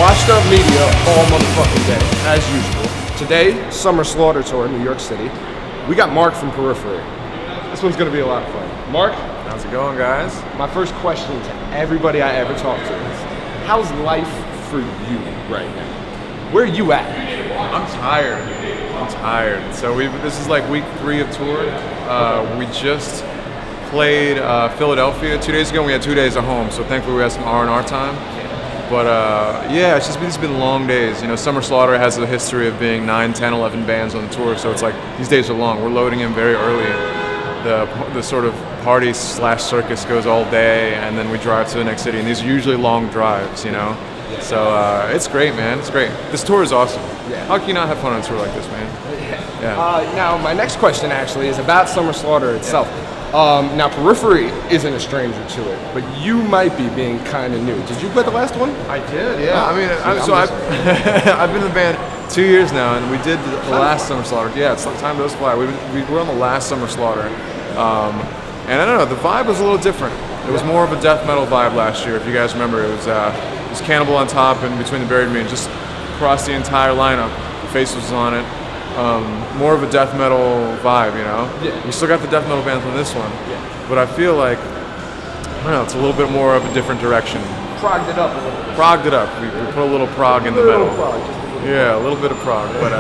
Washed up media all motherfucking day, as usual. Today, Summer Slaughter Tour in New York City. We got Mark from Periphery. This one's gonna be a lot of fun. Mark? How's it going, guys? My first question to everybody I ever talk to is, how's life for you right now? Where are you at? I'm tired. So this is like week 3 of tour. We just played Philadelphia 2 days ago. We had 2 days at home, so thankfully we had some R&R time. But yeah, it's been long days. You know, Summer Slaughter has a history of being 9, 10, 11 bands on the tour, so it's like these days are long. We're loading in very early. The sort of party / circus goes all day, and then we drive to the next city, and these are usually long drives, you know? So it's great, man. It's great. This tour is awesome. Yeah. How can you not have fun on a tour like this, man? Yeah. Now, my next question actually is about Summer Slaughter itself. Now, Periphery isn't a stranger to it, but you might be being kind of new. Did you play the last one? I did, yeah. I mean, I've been in the band 2 years now, and we did the last Summer Slaughter. Yeah, it's like time does fly. We were on the last Summer Slaughter, and I don't know, the vibe was a little different. It was more of a death metal vibe last year, if you guys remember. It was Cannibal on top and Between the Buried and Me, and just across the entire lineup. Faces was on it. More of a death metal vibe, you know? Yeah. We still got the death metal bands on this one, but I feel like, I don't know, it's a little bit more of a different direction. Progged it up a little bit. Progged it up. We put a little prog in the middle. Yeah, a little bit of prog. But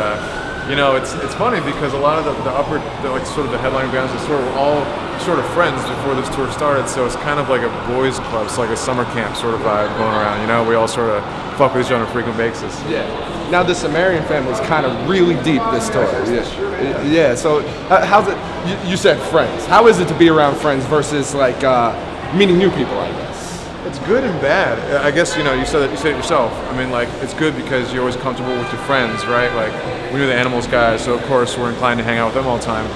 you know, it's funny because a lot of the like sort of the headlining bands were all sort of friends before this tour started, so it's kind of like a boys' club. It's like a summer camp sort of vibe going around. You know, we all sort of fuck with each other on a frequent basis. Yeah. Now the Sumerian family is kind of really deep this tour. Yeah. So how's it? You said friends. How is it to be around friends versus like meeting new people? I guess it's good and bad. I guess you know you said it yourself. I mean, like it's good because you're always comfortable with your friends, right? Like we knew the Animals guys, so of course we're inclined to hang out with them all the time.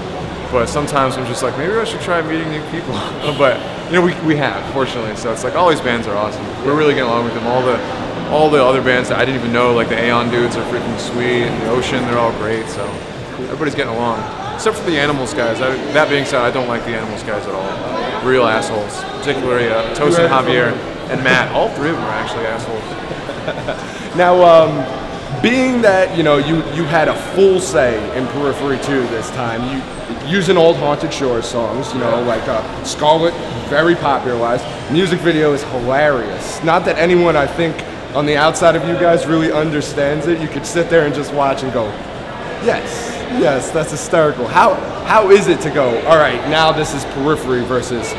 But sometimes I'm just like, maybe I should try meeting new people. But you know, we have, fortunately. So it's like all these bands are awesome. We're really getting along with them. All the other bands that I didn't even know, like the Aeon dudes, are freaking sweet. And the Ocean, they're all great. So everybody's getting along, except for the Animals guys. That being said, I don't like the Animals guys at all. Real assholes, particularly Tosin, Javier, and Matt. All 3 of them are actually assholes. Now, being that you know you had a full say in Periphery 2 this time, you using old Haunted Shores songs, you know, like Scarlet, very popularized. Music video is hilarious. Not that anyone, I think, on the outside of you guys really understands it. You could sit there and just watch and go, yes, that's hysterical. How is it to go, all right, now this is Periphery versus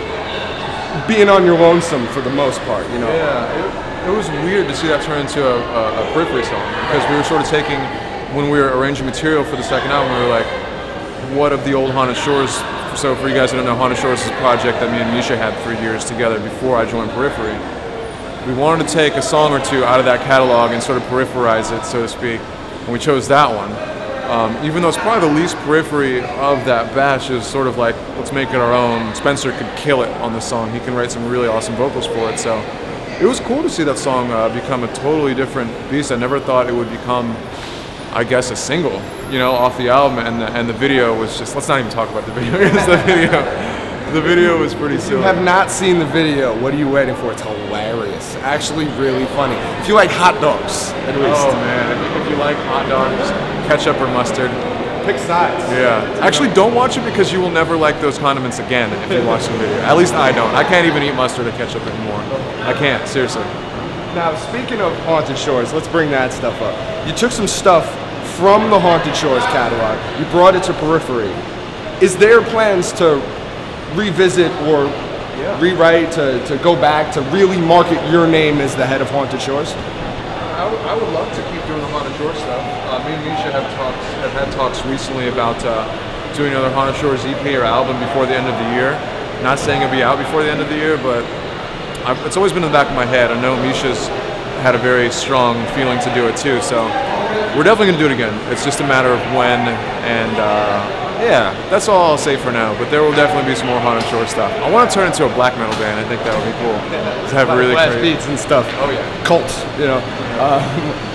being on your lonesome for the most part, you know? Yeah, it was weird to see that turn into a Periphery song, because we were sort of taking, when we were arranging material for the second album, we were like, what of the old Haunted Shores? So for you guys who don't know, Haunted Shores is a project that me and Misha had for years together before I joined Periphery. We wanted to take a song or two out of that catalog and sort of peripherize it, so to speak, and we chose that one. Even though it's probably the least Periphery of that batch, is sort of like, let's make it our own. Spencer could kill it on this song. He can write some really awesome vocals for it, so it was cool to see that song become a totally different beast. I never thought it would become, I guess, a single, you know, off the album, and the video was just, let's not even talk about the video. The video was pretty silly. If you have not seen the video, what are you waiting for? It's hilarious. Actually really funny. If you like hot dogs, at least. Oh man, if you like hot dogs, ketchup or mustard. Pick sides. Yeah. Actually, don't watch it because you will never like those condiments again if you watch the video. At least I don't. I can't even eat mustard or ketchup anymore. I can't, seriously. Now, speaking of Haunted Shores, let's bring that stuff up. You took some stuff from the Haunted Shores catalog. You brought it to Periphery. Is there plans to revisit or rewrite, to go back, to really market your name as the head of Haunted Shores? I would love to keep doing the Haunted Shores stuff. Me and Misha have had talks recently about doing another Haunted Shores EP or album before the end of the year. Not saying it'll be out before the end of the year, but it's always been in the back of my head. I know Misha's had a very strong feeling to do it too, so we're definitely going to do it again. It's just a matter of when, and yeah, that's all I'll say for now, but there will definitely be some more Haunted Shores stuff. I want to turn into a black metal band. I think that would be cool. To have really blast beats and stuff. Oh yeah. Cults, you know.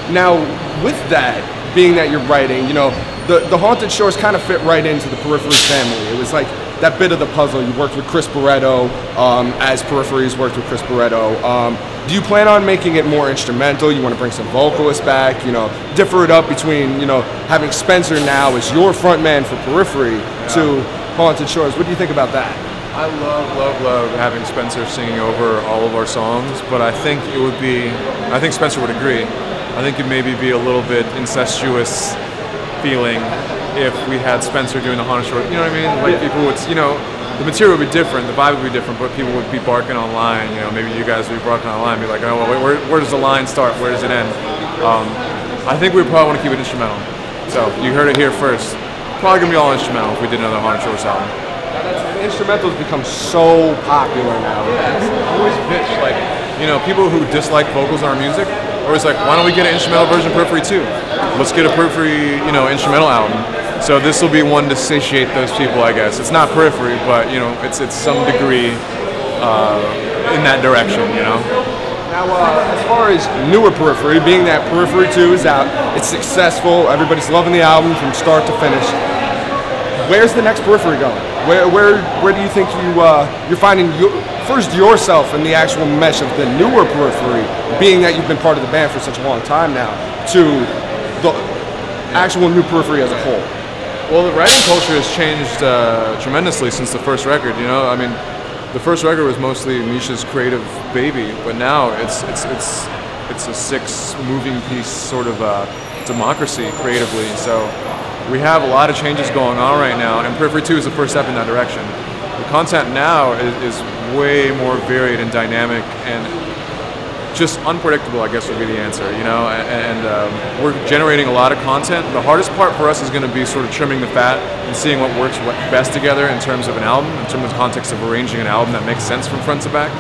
Now, with that, being that you're writing, you know, the Haunted Shores kind of fit right into the Periphery family. It was like that bit of the puzzle. You worked with Chris Barretto, as Periphery's worked with Chris Barretto. Do you plan on making it more instrumental? You want to bring some vocalists back, you know, differ it up between, you know, having Spencer now as your front man for Periphery to Haunted Shores. What do you think about that? I love having Spencer singing over all of our songs, but I think it would be, I think Spencer would agree. I think it maybe be a little bit incestuous feeling if we had Spencer doing the Haunted Shores. You know what I mean? Like people would, you know, the material would be different, the vibe would be different, but people would be barking online. You know, maybe you guys would be barking online, and be like, oh, well, where does the line start? Where does it end? I think we probably want to keep it instrumental. So you heard it here first. Probably gonna be all instrumental if we did another Haunted Shores album. Instrumentals become so popular now. I always bitch, like, you know, people who dislike vocals in our music, always like, why don't we get an instrumental version of Periphery too? Let's get a Periphery, you know, instrumental album. So this will be one to satiate those people, I guess. It's not Periphery, but you know, it's some degree in that direction, you know. Now, as far as newer Periphery, being that Periphery 2 is out, it's successful, everybody's loving the album from start to finish. Where's the next Periphery going? Where do you think you're finding first yourself in the actual mesh of the newer Periphery, being that you've been part of the band for such a long time now, to the actual new Periphery as a whole? Well, the writing culture has changed tremendously since the first record. You know, I mean, the first record was mostly Misha's creative baby, but now it's a 6 moving piece sort of democracy creatively. So we have a lot of changes going on right now, and Periphery 2 is the first step in that direction. The content now is way more varied and dynamic and just unpredictable, I guess would be the answer, you know, and we're generating a lot of content. The hardest part for us is going to be sort of trimming the fat and seeing what works best together in terms of an album, in terms of the context of arranging an album that makes sense from front to back.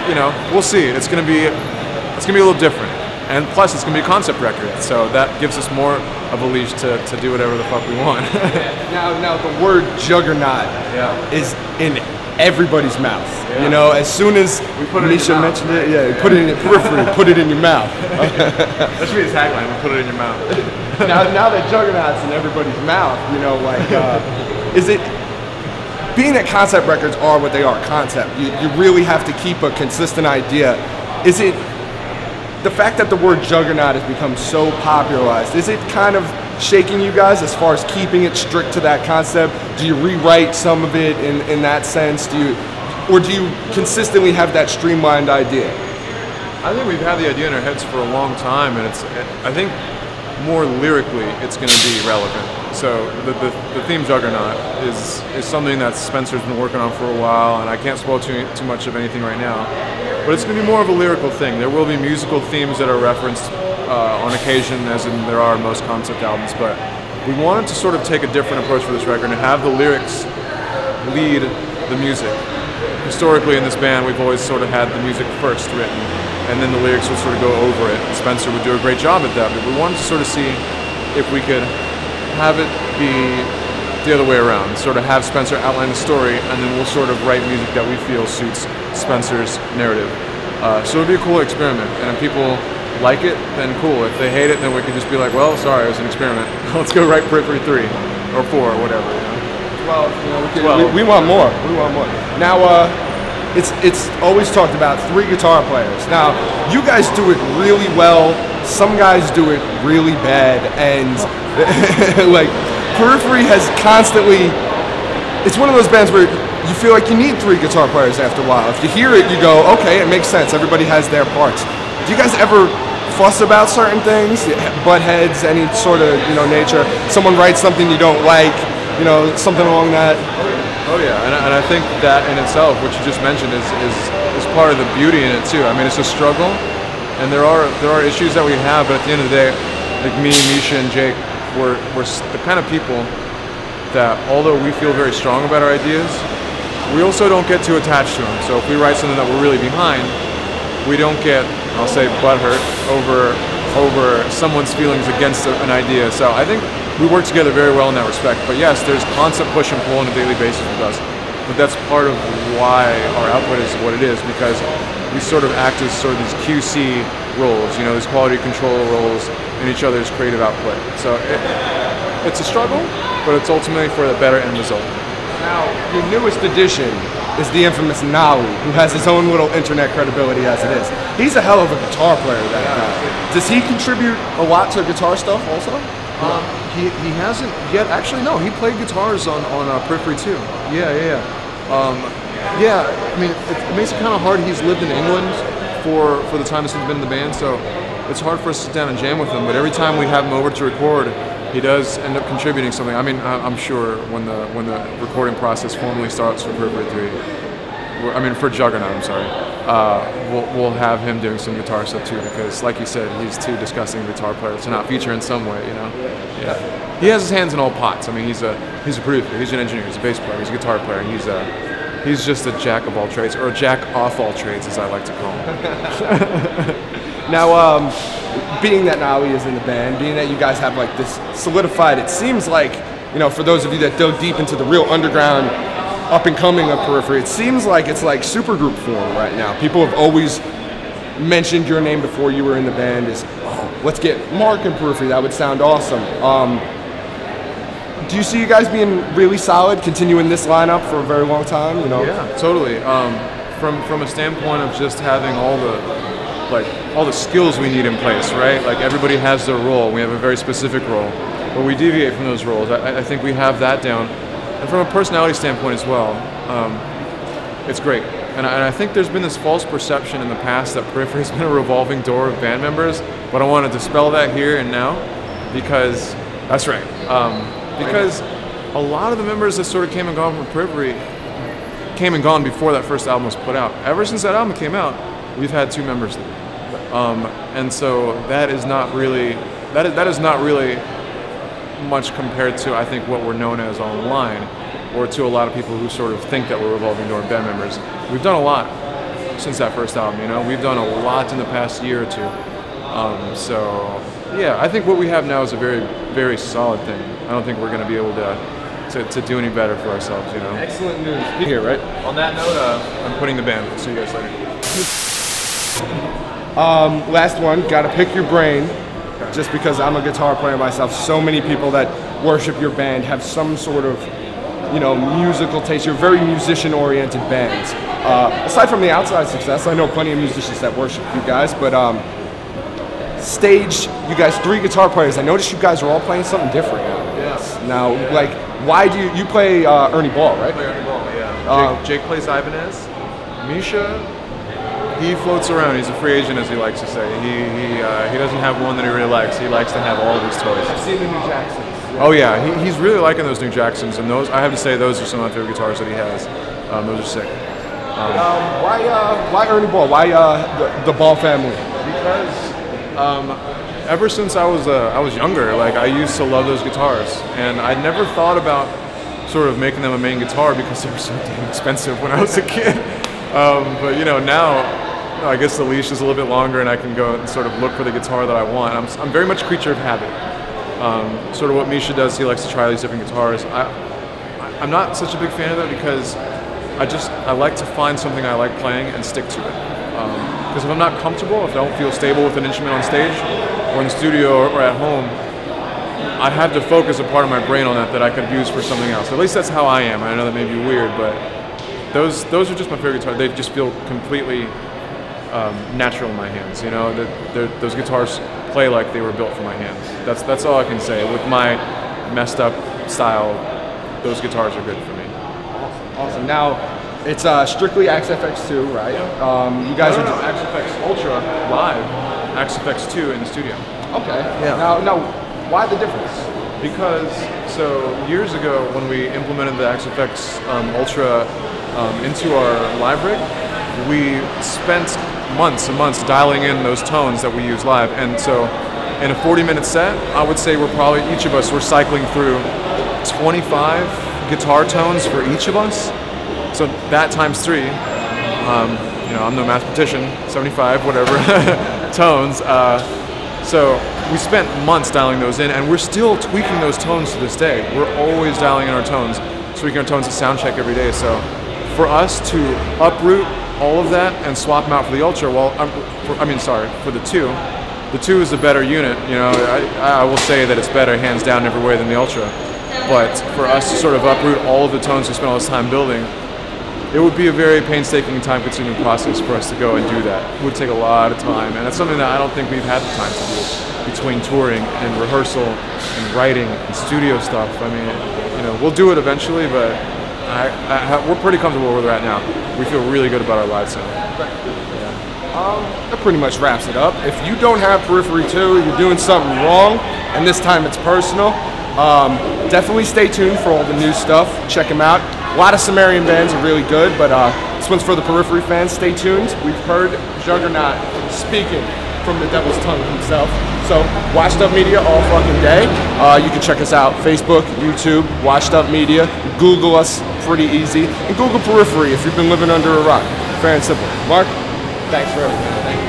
You know, we'll see. It's going to be a little different. And plus, it's going to be a concept record, so that gives us more of a leash to do whatever the fuck we want. now, the word Juggernaut is in everybody's mouth. Yeah. You know, as soon as Misha mentioned it, put it in Periphery, put it in your mouth. That should be the tagline, put it in your mouth. now that Juggernaut's in everybody's mouth, you know, like, is it, being that concept records are what they are, concept, you really have to keep a consistent idea. Is it, the fact that the word Juggernaut has become so popularized, is it kind of shaking you guys as far as keeping it strict to that concept? Do you rewrite some of it in that sense? Or do you consistently have that streamlined idea? I think we've had the idea in our heads for a long time, and I think more lyrically it's going to be relevant. So the theme Juggernaut is something that Spencer's been working on for a while, and I can't spoil too much of anything right now. But it's going to be more of a lyrical thing. There will be musical themes that are referenced on occasion, as in there are most concept albums, but we wanted to sort of take a different approach for this record and have the lyrics lead the music. Historically in this band, we've always sort of had the music first written, and then the lyrics would sort of go over it. Spencer would do a great job at that, but we wanted to sort of see if we could have it be the other way around, sort of have Spencer outline the story, and then we'll sort of write music that we feel suits Spencer's narrative. So it would be a cool experiment, and if people like it, then cool. If they hate it, then we can just be like, well, sorry, it was an experiment. Let's go write Periphery 3 or 4 or whatever. You know? We want more. We want more. Now, it's always talked about 3 guitar players. Now, you guys do it really well. Some guys do it really bad, and like Periphery has constantly. It's one of those bands where you feel like you need 3 guitar players after a while. If you hear it, you go, okay, it makes sense. Everybody has their parts. Do you guys ever fuss about certain things, butt heads, any sort of, you know, nature? Someone writes something you don't like, you know, something along that. Oh yeah, and I think that in itself, what you just mentioned, is part of the beauty in it too. I mean, it's a struggle, and there are issues that we have, but at the end of the day, like me, Misha, and Jake, we're the kind of people that, although we feel very strong about our ideas, we also don't get too attached to them. So if we write something that we're really behind, we don't get, I'll say, butthurt over someone's feelings against an idea. So I think we work together very well in that respect. But yes, there's constant push and pull on a daily basis with us. But that's part of why our output is what it is, because we sort of act as sort of these QC roles, you know, these quality control roles in each other's creative output. So it's a struggle, but it's ultimately for the better end result. Now, your newest addition is the infamous Nollie, who has his own little internet credibility as it is. He's a hell of a guitar player, that guy. Does he contribute a lot to guitar stuff also? He hasn't yet. Actually, no. He played guitars on Periphery too. Yeah. I mean, it makes it kind of hard. He's lived in England for the time since he's been in the band, so it's hard for us to sit down and jam with him. But every time we have him over to record, he does end up contributing something. I mean, I'm sure when the recording process formally starts for Periphery 3, for Juggernaut, I'm sorry, we'll have him doing some guitar stuff too, because like you said, he's too disgusting a guitar player to not feature in some way, you know? Yeah. He has his hands in all pots. I mean, he's a producer, he's an engineer, he's a bass player, he's a guitar player, he's just a jack of all trades, or a jack off all trades, as I like to call him. Now, being that Nollie is in the band, being that you guys have like this solidified, it seems like, you know, for those of you that dug deep into the real underground up and coming of Periphery, it seems like it's like supergroup form right now. People have always mentioned your name before you were in the band is, oh, let's get Mark in Periphery, that would sound awesome. Do you see you guys being really solid, continuing this lineup for a very long time? You know? Yeah, totally. From a standpoint of just having all the skills we need in place, right? Like everybody has their role. We have a very specific role, but we deviate from those roles. I think we have that down. And from a personality standpoint as well, it's great. And I think there's been this false perception in the past that Periphery has been a revolving door of band members, but I want to dispel that here and now, because that's right. Because a lot of the members that sort of came and gone from Periphery came and gone before that first album was put out. Ever since that album came out, we've had 2 members leave. And so that is not really much compared to, I think, what we're known as online, or to a lot of people who sort of think that we're revolving door band members. We've done a lot since that first album, you know? We've done a lot in the past year or 2. So yeah, I think what we have now is a very, very solid thing. I don't think we're going to be able to do any better for ourselves, you know? Excellent news. Here, right? On that note, I'm quitting the band. See you guys later. Last one, gotta pick your brain. Just because I'm a guitar player myself, so many people that worship your band have some sort of, you know, musical taste. You're very musician-oriented bands. Aside from the outside success, I know plenty of musicians that worship you guys, but stage, you guys 3 guitar players. I noticed you guys are all playing something different now. Yes. Now, like, why do you play Ernie Ball, right? I play Ernie Ball, yeah. Jake plays Ibanez. Misha, he floats around. He's a free agent, as he likes to say. He doesn't have one that he really likes. He likes to have all of his toys. I've seen the new Jacksons. Yeah. Oh yeah, he's really liking those new Jacksons, and those, I have to say, those are some of my favorite guitars that he has. Those are sick. Why Ernie Ball? Why the Ball family? Because ever since I was younger, like I used to love those guitars, and I never thought about sort of making them a main guitar because they were so damn expensive when I was a kid. But you know, now I guess the leash is a little bit longer, and I can go and sort of look for the guitar that I want. I'm very much a creature of habit. Sort of what Misha does, he likes to try these different guitars. I'm not such a big fan of that because I like to find something I like playing and stick to it. Because if I'm not comfortable, if I don't feel stable with an instrument on stage, or in the studio, or at home, I have to focus a part of my brain on that I could use for something else. At least that's how I am. I know that may be weird, but those are just my favorite guitars. They just feel completely natural in my hands. You know, those guitars play like they were built for my hands. That's all I can say. With my messed up style, those guitars are good for me. Awesome. Now, it's strictly XFX2, right? You guys are doing XFX Ultra live, XFX 2 in the studio. Okay. Yeah. Now, why the difference? Because years ago when we implemented the XFX Ultra into our live rig, we spent months and months dialing in those tones that we use live, and so in a 40-minute set, I would say each of us were cycling through 25 guitar tones for each of us. So that times 3, you know, I'm no mathematician, 75, whatever, tones. So we spent months dialing those in, and we're still tweaking those tones to this day. We're always dialing in our tones, tweaking our tones at sound check every day. So for us to uproot all of that and swap them out for the Ultra, well, for the 2. The 2 is the better unit. You know, I will say that it's better hands down every way than the Ultra. But for us to sort of uproot all of the tones we spent all this time building, it would be a very painstaking and time-consuming process for us to go and do that. It would take a lot of time, and that's something that I don't think we've had the time to do between touring and rehearsal and writing and studio stuff. I mean, you know, we'll do it eventually, but we're pretty comfortable where we're at now. We feel really good about our live sound. That pretty much wraps it up. If you don't have Periphery 2, you're doing something wrong, and this time it's personal. Definitely stay tuned for all the new stuff. Check them out. A lot of Sumerian bands are really good, but this one's for the Periphery fans. Stay tuned. We've heard Juggernaut speaking from the devil's tongue himself. So, Washed Up Media all fucking day. You can check us out, Facebook, YouTube, Washed Up Media. Google us, pretty easy. And Google Periphery if you've been living under a rock. Fair and simple. Mark, thanks for everything.